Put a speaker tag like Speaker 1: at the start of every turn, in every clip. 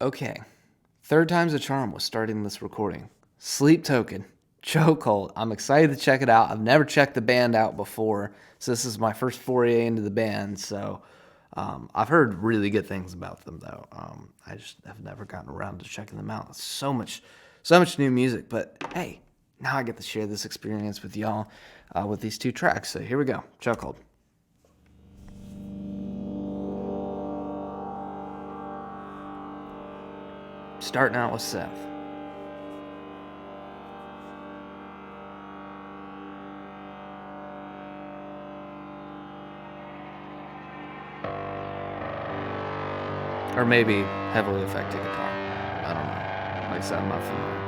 Speaker 1: Okay. Third time's a charm was starting this recording. Sleep Token, Chokehold. I'm excited to check it out. I've never checked the band out before, so this is my first foray into the band. So I've heard really good things about them, though. I just have never gotten around to checking them out. So much new music. But hey, now I get to share this experience with y'all with these two tracks. So here we go, Chokehold. Starting out with Seth. Or maybe heavily affected guitar. I don't know. Like I said, I'm not familiar.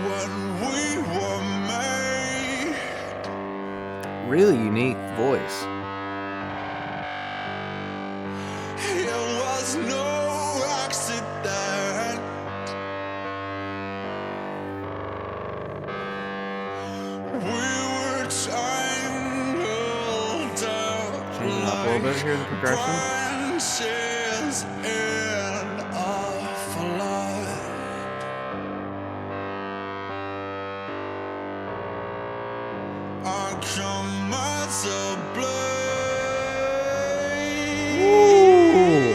Speaker 1: When we were made. Really unique voice. It was no accident. We were tangled up. Changing up a little bit here, the progression. In a flood. I come as a blade. Ooh.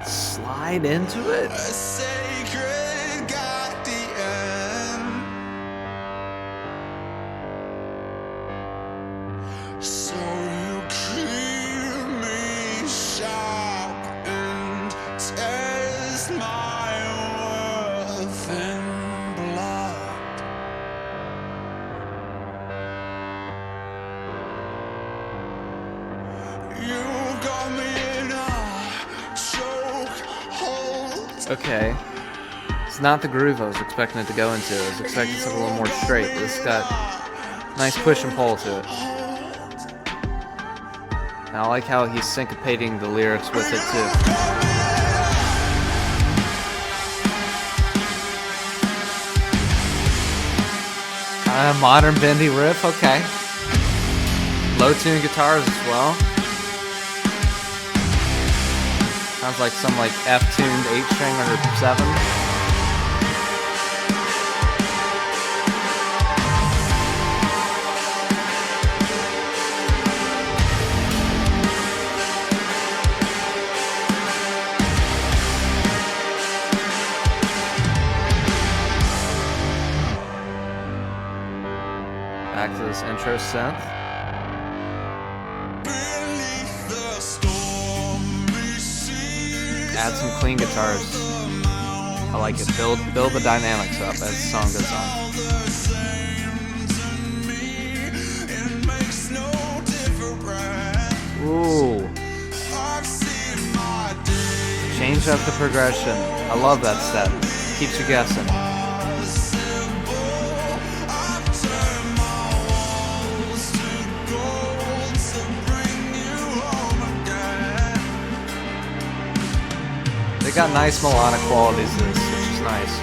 Speaker 1: Slide into it. A sacred guardian. So you keep me sharp and test my worth in blood. You got me in a chokehold. Okay. It's not the groove I was expecting it to go into. I was expecting something a little more straight. This got nice push and pull to it. And I like how he's syncopating the lyrics with it too. Modern bendy riff, okay. Low tune guitars as well. Sounds like some F-tuned 8-string or 7. Back to this intro synth. Add some clean guitars. I like it. Build the dynamics up as the song goes on. Ooh. Change up the progression. I love that step. Keeps you guessing. They got nice melodic qualities to this, which is nice.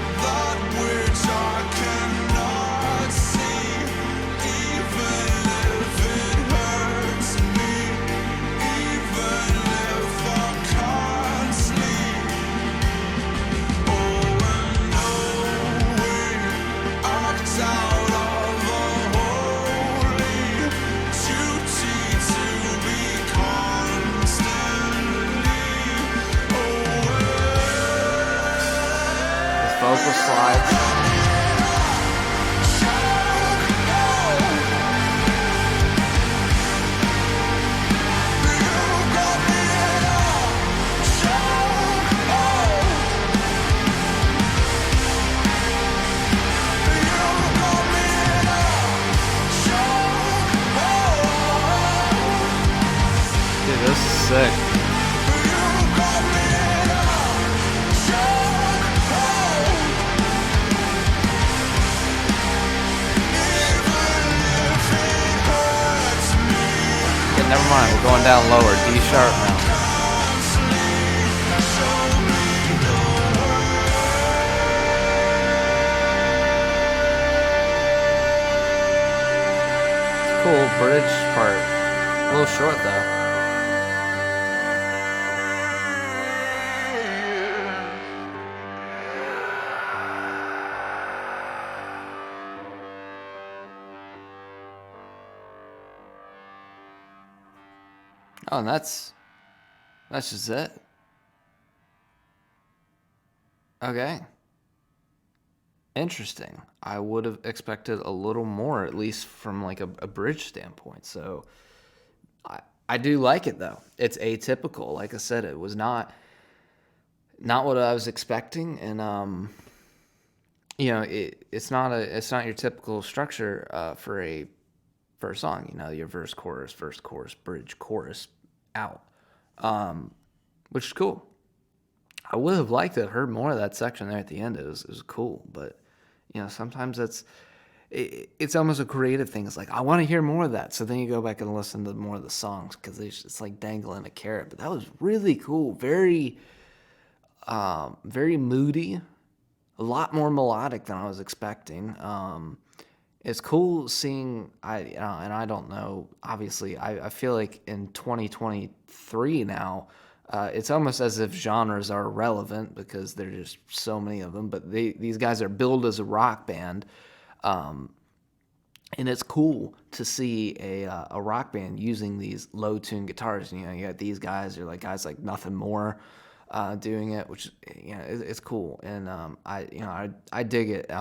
Speaker 1: Vocal slides. Dude, this is sick. Never mind, we're going down lower, D sharp now. cool bridge part. A little short though. Oh, and that's just it. Okay. Interesting. I would have expected a little more, at least from like a bridge standpoint. So I I do like it though. It's atypical. Like I said, it was not what I was expecting, and it's not your typical structure for a song. You know, your verse, chorus, bridge, chorus, out, which is cool. I would have liked to have heard more of that section there at the end. It was cool, but sometimes it's almost a creative thing. It's like I want to hear more of that, so then you go back and listen to more of the songs because it's like dangling a carrot. But that was really cool, very moody, a lot more melodic than I was expecting. It's cool seeing and I don't know. Obviously, I feel like in 2023 now, it's almost as if genres are irrelevant because there's just so many of them. But these guys are billed as a rock band, and it's cool to see a rock band using these low tune guitars. You got these guys, or like guys like Nothing More, doing it, which it's cool, and I dig it.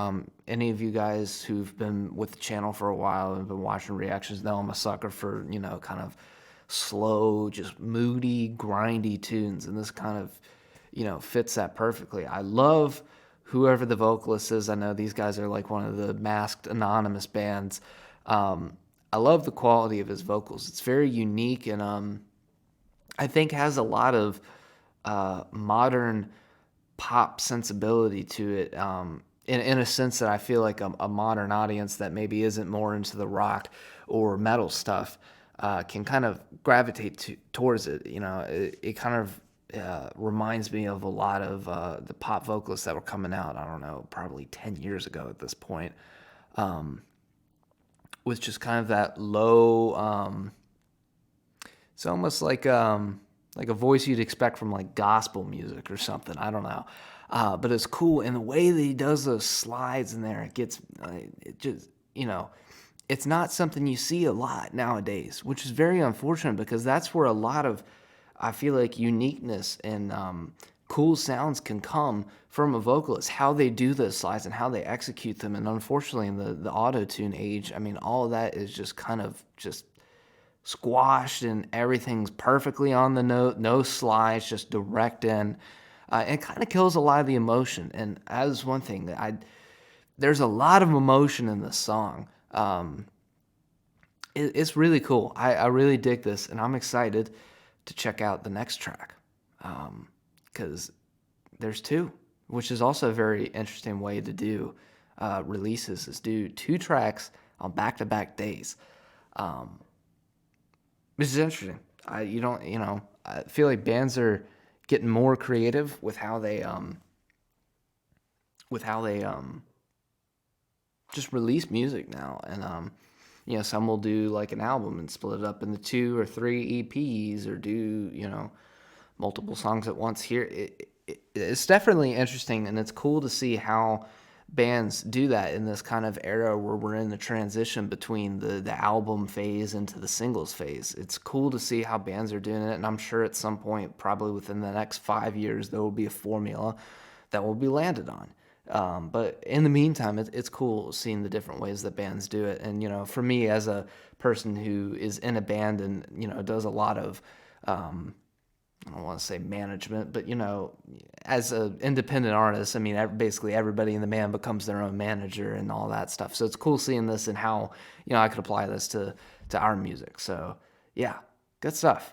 Speaker 1: Any of you guys who've been with the channel for a while and been watching reactions know I'm a sucker for kind of slow, just moody, grindy tunes, and this kind of fits that perfectly. I love whoever the vocalist is. I know these guys are like one of the masked anonymous bands. I love the quality of his vocals. It's very unique, and I think has a lot of modern pop sensibility to it, in a sense that I feel like a modern audience that maybe isn't more into the rock or metal stuff can kind of gravitate towards it. It kind of reminds me of a lot of the pop vocalists that were coming out, I don't know, probably 10 years ago at this point, with just kind of that low, it's almost like a voice you'd expect from like gospel music or something. I don't know, but it's cool, and the way that he does those slides in there, it just it's not something you see a lot nowadays, which is very unfortunate because that's where a lot of I feel like uniqueness and cool sounds can come from a vocalist, how they do those slides and how they execute them. And unfortunately, in the auto tune age, I mean, all of that is just kind of just squashed and everything's perfectly on the note, no slides, just direct in. It kind of kills a lot of the emotion. And as one thing that there's a lot of emotion in this song. It's really cool. I really dig this, and I'm excited to check out the next track, because there's two, which is also a very interesting way to do releases, is do two tracks on back-to-back days. Which is interesting. I feel like bands are getting more creative with how they just release music now, and some will do like an album and split it up into 2 or 3 EPs, or do multiple songs at once. Here, it's definitely interesting, and it's cool to see how bands do that in this kind of era where we're in the transition between the album phase into the singles phase. It's cool to see how bands are doing it, and I'm sure at some point, probably within the next 5 years, there will be a formula that will be landed on. But in the meantime, it's cool seeing the different ways that bands do it. And for me, as a person who is in a band and does a lot of I don't want to say management, but as an independent artist, I mean, basically everybody in the band becomes their own manager and all that stuff. So it's cool seeing this and how I could apply this to our music. So yeah, good stuff.